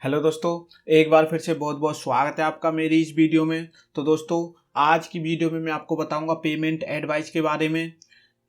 Hello दोस्तों, एक बार फिर से बहुत बहुत स्वागत है आपका मेरी इस वीडियो में। तो दोस्तों, आज की वीडियो में मैं आपको बताऊंगा पेमेंट एडवाइस के बारे में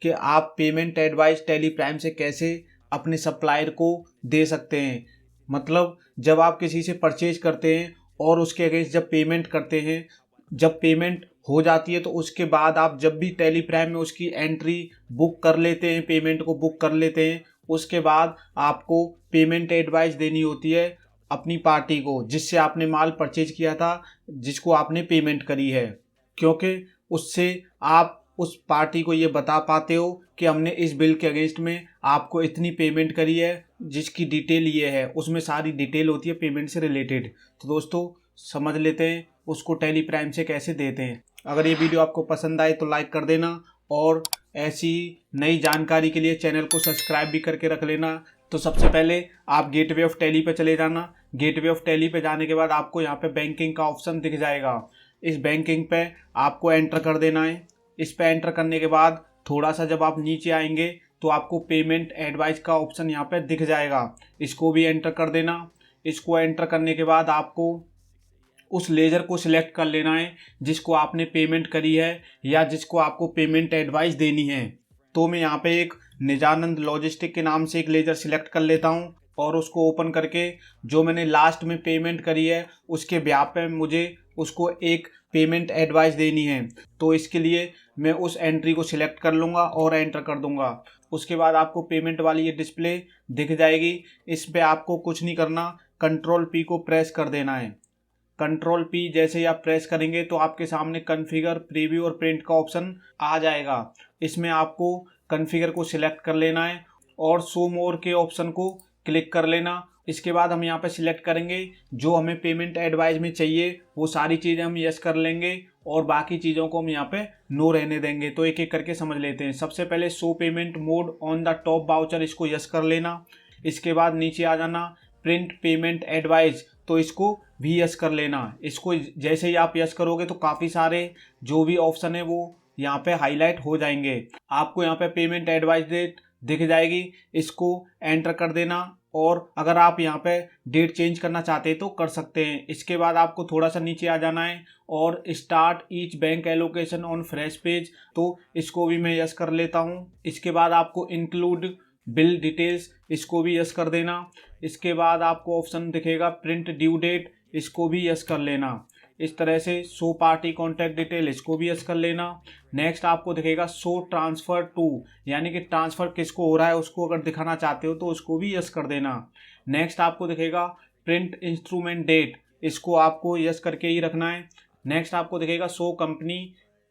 कि आप पेमेंट एडवाइस टेली प्राइम से कैसे अपने सप्लायर को दे सकते हैं। मतलब जब आप किसी से परचेज करते हैं और उसके अगेंस्ट जब पेमेंट करते हैं, जब पेमेंट हो जाती है तो उसके बाद आप जब भी टेली प्राइम में उसकी एंट्री बुक कर लेते हैं, पेमेंट को बुक कर लेते हैं, उसके बाद आपको पेमेंट एडवाइस देनी होती है अपनी पार्टी को जिससे आपने माल परचेज किया था, जिसको आपने पेमेंट करी है। क्योंकि उससे आप उस पार्टी को ये बता पाते हो कि हमने इस बिल के अगेंस्ट में आपको इतनी पेमेंट करी है, जिसकी डिटेल ये है, उसमें सारी डिटेल होती है पेमेंट से रिलेटेड। तो दोस्तों, समझ लेते हैं उसको टेली प्राइम से कैसे देते हैं। अगर ये वीडियो आपको पसंद आए तो लाइक कर देना और ऐसी नई जानकारी के लिए चैनल को सब्सक्राइब भी करके रख लेना। तो सबसे पहले आप गेटवे ऑफ टैली पे चले जाना। गेटवे ऑफ टैली पे जाने के बाद आपको यहाँ पे बैंकिंग का ऑप्शन दिख जाएगा। इस बैंकिंग पे आपको एंटर कर देना है। इस पे एंटर करने के बाद थोड़ा सा जब आप नीचे आएंगे तो आपको पेमेंट एडवाइस का ऑप्शन यहाँ पे दिख जाएगा। इसको भी एंटर कर देना। इसको एंटर करने के बाद आपको उस लेजर को सिलेक्ट कर लेना है जिसको आपने पेमेंट करी है या जिसको आपको पेमेंट एडवाइस देनी है। तो मैं यहाँ पे एक निजानंद लॉजिस्टिक के नाम से एक लेजर सिलेक्ट कर लेता हूँ और उसको ओपन करके जो मैंने लास्ट में पेमेंट करी है उसके ब्याह पे मुझे उसको एक पेमेंट एडवाइस देनी है। तो इसके लिए मैं उस एंट्री को सिलेक्ट कर लूँगा और एंटर कर दूँगा। उसके बाद आपको पेमेंट वाली ये डिस्प्ले दिख जाएगी। इस पर आपको कुछ नहीं करना, कंट्रोल पी को प्रेस कर देना है। कंट्रोल पी जैसे ही आप प्रेस करेंगे तो आपके सामने कॉन्फ़िगर, प्रीव्यू और प्रिंट का ऑप्शन आ जाएगा। इसमें आपको कॉन्फ़िगर को सिलेक्ट कर लेना है और शो मोर के ऑप्शन को क्लिक कर लेना। इसके बाद हम यहाँ पे सिलेक्ट करेंगे जो हमें पेमेंट एडवाइस में चाहिए, वो सारी चीज़ें हम यस कर लेंगे और बाकी चीज़ों को हम यहाँ पे नो रहने देंगे। तो एक एक करके समझ लेते हैं। सबसे पहले show payment mode on the top voucher, इसको यस कर लेना। इसके बाद नीचे आ जाना, प्रिंट पेमेंट एडवाइस, तो इसको भी यस कर लेना। इसको जैसे ही आप यस करोगे तो काफ़ी सारे जो भी ऑप्शन है वो यहाँ पे हाईलाइट हो जाएंगे। आपको यहाँ पे पेमेंट एडवाइस डेट दिख जाएगी, इसको एंटर कर देना। और अगर आप यहाँ पे डेट चेंज करना चाहते हैं तो कर सकते हैं। इसके बाद आपको थोड़ा सा नीचे आ जाना है और start each bank allocation on fresh page, तो इसको भी मैं यस कर लेता हूँ। इसके बाद आपको इंक्लूड बिल डिटेल्स, इसको भी यस कर देना। इसके बाद आपको ऑप्शन दिखेगा प्रिंट ड्यू डेट, इसको भी यस कर लेना। इस तरह से शो पार्टी कॉन्टैक्ट डिटेल, इसको भी यस कर लेना। नेक्स्ट आपको दिखेगा शो ट्रांसफ़र टू, यानी कि ट्रांसफ़र किसको हो रहा है उसको अगर दिखाना चाहते हो तो उसको भी यस कर देना। नेक्स्ट आपको दिखेगा प्रिंट इंस्ट्रूमेंट डेट, इसको आपको यस करके ही रखना है। नेक्स्ट आपको दिखेगा show company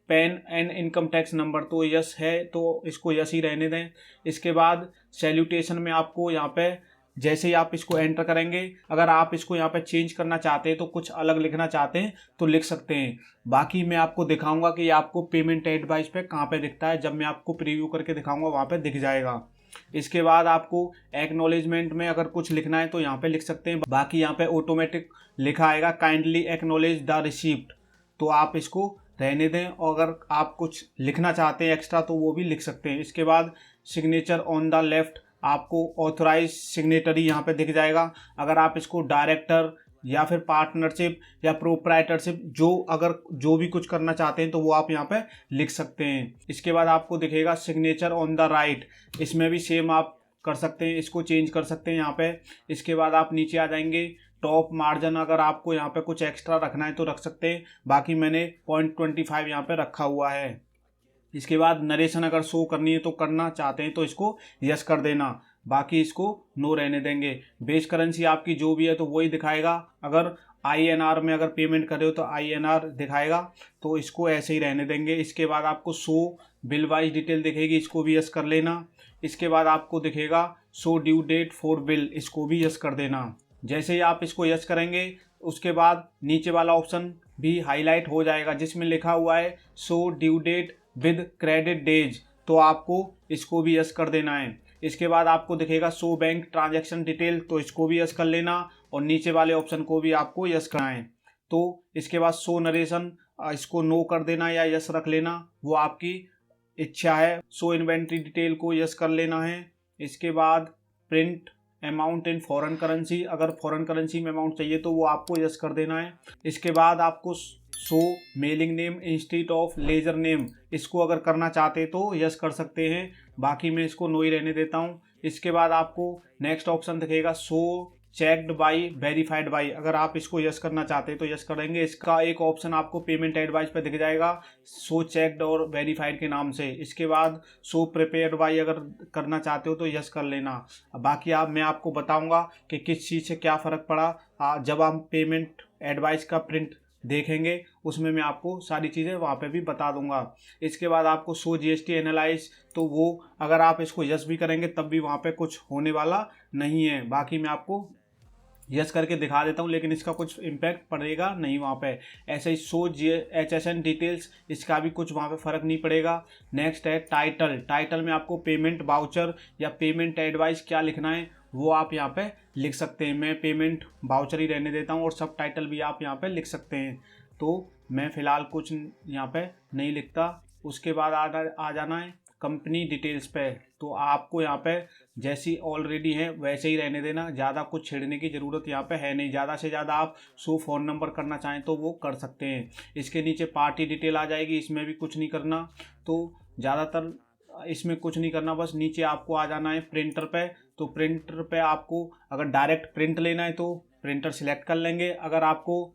pan and income tax number, तो यस है तो इसको यस ही रहने दें। इसके बाद सैल्यूटेशन में आपको यहाँ पे जैसे ही आप इसको एंटर करेंगे, अगर आप इसको यहाँ पे चेंज करना चाहते हैं तो कुछ अलग लिखना चाहते हैं तो लिख सकते हैं। बाकी मैं आपको दिखाऊंगा कि आपको पेमेंट एडवाइस पे कहाँ पे दिखता है, जब मैं आपको प्रीव्यू करके दिखाऊंगा वहाँ पे दिख जाएगा। इसके बाद आपको एक्नॉलेजमेंट में अगर कुछ लिखना है तो यहाँ पे लिख सकते हैं। बाकी यहाँ पे ऑटोमेटिक लिखा आएगा काइंडली एक्नॉलेज द रिसीप्ट, तो आप इसको रहने दें और अगर आप कुछ लिखना चाहते हैं एक्स्ट्रा तो वो भी लिख सकते हैं। इसके बाद सिग्नेचर ऑन द लेफ्ट, आपको ऑथराइज सिग्नेटरी यहाँ पे दिख जाएगा। अगर आप इसको डायरेक्टर या फिर पार्टनरशिप या प्रोप्राइटरशिप अगर जो भी कुछ करना चाहते हैं तो वो आप यहाँ पे लिख सकते हैं। इसके बाद आपको दिखेगा सिग्नेचर ऑन द राइट, इसमें भी सेम आप कर सकते हैं, इसको चेंज कर सकते हैं यहाँ पे। इसके बाद आप नीचे आ जाएंगे, टॉप मार्जिन अगर आपको यहाँ पे कुछ एक्स्ट्रा रखना है तो रख सकते हैं। बाकी मैंने 0.25 यहाँ पे रखा हुआ है। इसके बाद नरेशन अगर शो करनी है तो करना चाहते हैं तो इसको यस कर देना, बाकी इसको नो रहने देंगे। बेस करेंसी आपकी जो भी है तो वही दिखाएगा। अगर INR में अगर पेमेंट कर रहे हो तो INR दिखाएगा, तो इसको ऐसे ही रहने देंगे। इसके बाद आपको शो बिल वाइज डिटेल दिखेगी, इसको भी यस कर लेना। इसके बाद आपको दिखेगा show due date for bill, इसको भी यस कर देना। जैसे ही आप इसको यस करेंगे उसके बाद नीचे वाला ऑप्शन भी हाईलाइट हो जाएगा जिसमें लिखा हुआ है show due date with credit days, तो आपको इसको भी यस कर देना है। इसके बाद आपको दिखेगा शो बैंक ट्रांजैक्शन डिटेल, तो इसको भी यस कर लेना और नीचे वाले ऑप्शन को भी आपको यस करना है। तो इसके बाद शो नरेशन, इसको नो कर देना या यस रख लेना, वो आपकी इच्छा है। शो इन्वेंट्री डिटेल को यस कर लेना है। इसके बाद print amount in foreign currency, अगर फॉरेन करेंसी में अमाउंट चाहिए तो वो आपको यस कर देना है। इसके बाद आपको show mailing name institute of ledger name, इसको अगर करना चाहते तो यस कर सकते हैं, बाकी मैं इसको नो ही रहने देता हूँ। इसके बाद आपको नेक्स्ट ऑप्शन दिखेगा show checked by verified by, अगर आप इसको यस करना चाहते हैं तो यस करेंगे। इसका एक ऑप्शन आपको पेमेंट एडवाइस पे दिख जाएगा शो चेक्ड और वेरीफाइड के नाम से। इसके बाद शो प्रिपेयर्ड बाई अगर करना चाहते हो तो यस कर लेना। बाकी मैं आपको बताऊंगा कि किस चीज़ से क्या फ़र्क पड़ा जब हम पेमेंट एडवाइस का प्रिंट देखेंगे, उसमें मैं आपको सारी चीज़ें वहाँ पे भी बता दूंगा। इसके बाद आपको शो जीएसटी एनालाइज, तो वो अगर आप इसको यस भी करेंगे तब भी वहाँ पे कुछ होने वाला नहीं है। बाकी मैं आपको यस करके दिखा देता हूँ, लेकिन इसका कुछ इम्पैक्ट पड़ेगा नहीं वहाँ पे। ऐसे ही शो HSN डिटेल्स, इसका भी कुछ वहाँ पे फ़र्क नहीं पड़ेगा। नेक्स्ट है टाइटल, टाइटल में आपको पेमेंट वाउचर या पेमेंट एडवाइस क्या लिखना है वो आप यहाँ पे लिख सकते हैं। मैं पेमेंट वाउचर ही रहने देता हूँ और सब टाइटल भी आप यहाँ पे लिख सकते हैं, तो मैं फ़िलहाल कुछ यहाँ पे नहीं लिखता। उसके बाद आ जाना है कंपनी डिटेल्स पे, तो आपको यहाँ पे जैसी ऑलरेडी है वैसे ही रहने देना, ज़्यादा कुछ छेड़ने की ज़रूरत यहाँ पे है नहीं। ज़्यादा से ज़्यादा आप शो फ़ोन नंबर करना चाहें तो वो कर सकते हैं। इसके नीचे पार्टी डिटेल आ जाएगी, इसमें भी कुछ नहीं करना, तो ज़्यादातर इसमें कुछ नहीं करना। बस नीचे आपको आ जाना है प्रिंटर पे, तो प्रिंटर पे आपको अगर डायरेक्ट प्रिंट लेना है तो प्रिंटर सिलेक्ट कर लेंगे। अगर आपको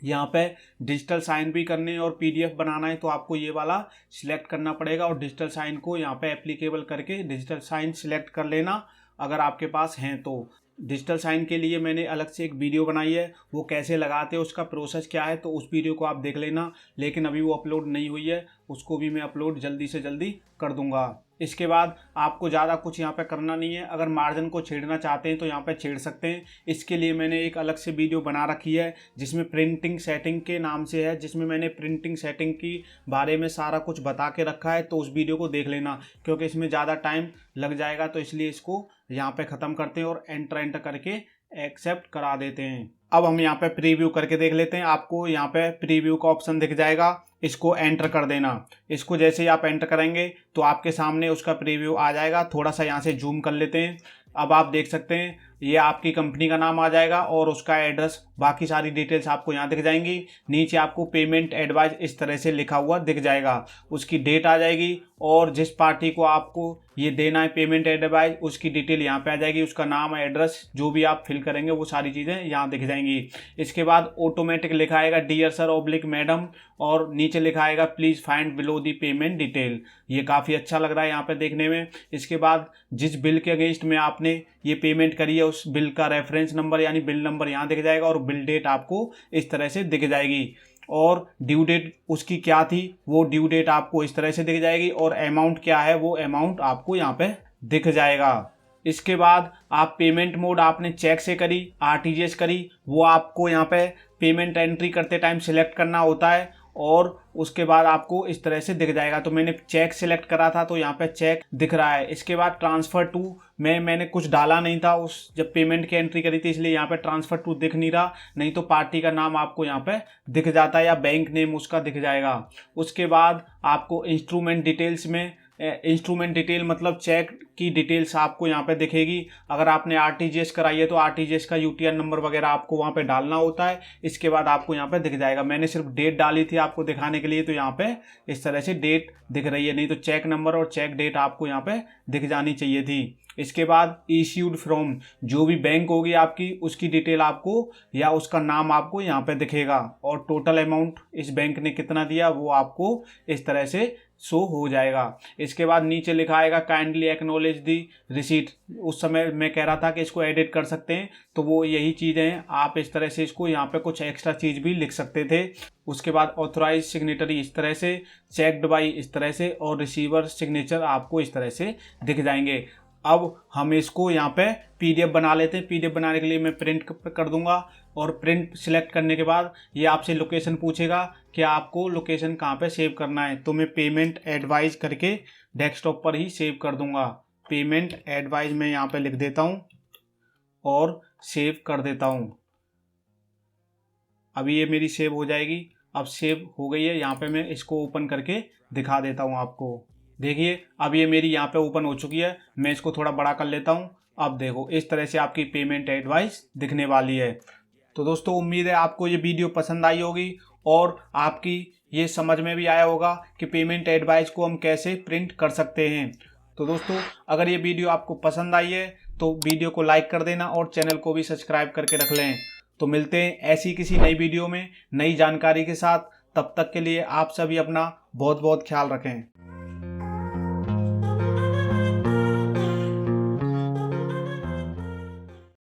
यहाँ पे डिजिटल साइन भी करने हैं और PDF बनाना है तो आपको ये वाला सिलेक्ट करना पड़ेगा और डिजिटल साइन को यहाँ पे एप्लीकेबल करके डिजिटल साइन सिलेक्ट कर लेना अगर आपके पास हैं तो। डिजिटल साइन के लिए मैंने अलग से एक वीडियो बनाई है, वो कैसे लगाते हैं उसका प्रोसेस क्या है, तो उस वीडियो को आप देख लेना, लेकिन अभी वो अपलोड नहीं हुई है, उसको भी मैं अपलोड जल्दी से जल्दी कर दूंगा। इसके बाद आपको ज़्यादा कुछ यहाँ पे करना नहीं है। अगर मार्जिन को छेड़ना चाहते हैं तो यहाँ पे छेड़ सकते हैं। इसके लिए मैंने एक अलग से वीडियो बना रखी है जिसमें प्रिंटिंग सेटिंग के नाम से है, जिसमें मैंने प्रिंटिंग सेटिंग की बारे में सारा कुछ बता के रखा है, तो उस वीडियो को देख लेना, क्योंकि इसमें ज़्यादा टाइम लग जाएगा, तो इसलिए इसको यहाँ पे ख़त्म करते हैं और एंटर करके एक्सेप्ट करा देते हैं। अब हम यहाँ पे प्रीव्यू करके देख लेते हैं। आपको यहाँ पे प्रीव्यू का ऑप्शन दिख जाएगा, इसको एंटर कर देना। इसको जैसे ही आप एंटर करेंगे तो आपके सामने उसका प्रीव्यू आ जाएगा। थोड़ा सा यहाँ से जूम कर लेते हैं। अब आप देख सकते हैं ये आपकी कंपनी का नाम आ जाएगा और उसका एड्रेस, बाकी सारी डिटेल्स आपको यहाँ दिख जाएंगी। नीचे आपको पेमेंट एडवाइस इस तरह से लिखा हुआ दिख जाएगा, उसकी डेट आ जाएगी और जिस पार्टी को आपको ये देना है पेमेंट एडवाइस उसकी डिटेल यहाँ पे आ जाएगी, उसका नाम एड्रेस जो भी आप फिल करेंगे वो सारी चीज़ें यहाँ दिख जाएंगी। इसके बाद ऑटोमेटिक लिखा आएगा डियर सर ऑब्लिक मैडम, और नीचे लिखा आएगा please find below the payment detail. ये काफ़ी अच्छा लग रहा है यहाँ पे देखने में। इसके बाद जिस बिल के अगेंस्ट में आपने ये पेमेंट करी है उस बिल का रेफरेंस नंबर यानी बिल नंबर यहाँ दिख जाएगा और बिल डेट आपको इस तरह से दिख जाएगी, और ड्यू डेट उसकी क्या थी वो ड्यू डेट आपको इस तरह से दिख जाएगी, और अमाउंट क्या है वो अमाउंट आपको यहाँ पे दिख जाएगा। इसके बाद आप पेमेंट मोड आपने चेक से करी, RTGS करी, वो आपको यहाँ पे पेमेंट एंट्री करते टाइम सिलेक्ट करना होता है और उसके बाद आपको इस तरह से दिख जाएगा। तो मैंने चेक सिलेक्ट करा था तो यहाँ पे चेक दिख रहा है। इसके बाद ट्रांसफ़र टू मैंने कुछ डाला नहीं था उस जब पेमेंट की एंट्री करी थी, इसलिए यहाँ पे ट्रांसफ़र टू दिख नहीं रहा, नहीं तो पार्टी का नाम आपको यहाँ पे दिख जाता है या बैंक नेम उसका दिख जाएगा। उसके बाद आपको इंस्ट्रूमेंट डिटेल्स में इंस्ट्रूमेंट डिटेल मतलब चेक की डिटेल्स आपको यहाँ पे दिखेगी। अगर आपने RTGS कराई है तो RTGS का UTR नंबर वगैरह आपको वहाँ पे डालना होता है। इसके बाद आपको यहाँ पे दिख जाएगा। मैंने सिर्फ डेट डाली थी आपको दिखाने के लिए, तो यहाँ पे इस तरह से डेट दिख रही है, नहीं तो चेक नंबर और चेक डेट आपको यहाँ पे दिख जानी चाहिए थी। इसके बाद इश्यूड फ्रॉम, जो भी बैंक होगी आपकी उसकी डिटेल आपको या उसका नाम आपको यहाँ पे दिखेगा, और टोटल अमाउंट इस बैंक ने कितना दिया वो आपको इस तरह से शो हो जाएगा। इसके बाद नीचे लिखा आएगा काइंडली एक्नॉलेज दी रिसीट। उस समय मैं कह रहा था कि इसको एडिट कर सकते हैं, तो वो यही चीज़ें हैं। आप इस तरह से इसको यहाँ पे कुछ एक्स्ट्रा चीज़ भी लिख सकते थे। उसके बाद ऑथराइज सिग्नेटरी इस तरह से, चेक्ड बाई इस तरह से, और रिसीवर सिग्नेचर आपको इस तरह से दिख जाएंगे। अब हम इसको यहाँ पे PDF बना लेते हैं। PDF बनाने के लिए मैं प्रिंट कर दूंगा, और प्रिंट सिलेक्ट करने के बाद ये आपसे लोकेशन पूछेगा कि आपको लोकेशन कहाँ पे सेव करना है, तो मैं पेमेंट एडवाइस करके डेस्कटॉप पर ही सेव कर दूंगा। पेमेंट एडवाइस मैं यहाँ पे लिख देता हूँ और सेव कर देता हूँ। अभी ये मेरी सेव हो जाएगी। अब सेव हो गई है। यहाँ पे मैं इसको ओपन करके दिखा देता हूँ आपको। देखिए अब ये मेरी यहाँ पे ओपन हो चुकी है। मैं इसको थोड़ा बड़ा कर लेता हूँ। अब देखो इस तरह से आपकी पेमेंट एडवाइस दिखने वाली है। तो दोस्तों उम्मीद है आपको ये वीडियो पसंद आई होगी और आपकी ये समझ में भी आया होगा कि पेमेंट एडवाइस को हम कैसे प्रिंट कर सकते हैं। तो दोस्तों अगर ये वीडियो आपको पसंद आई है तो वीडियो को लाइक कर देना और चैनल को भी सब्सक्राइब करके रख लें। तो मिलते हैं ऐसी किसी नई वीडियो में नई जानकारी के साथ। तब तक के लिए आप सभी अपना बहुत बहुत ख्याल रखें।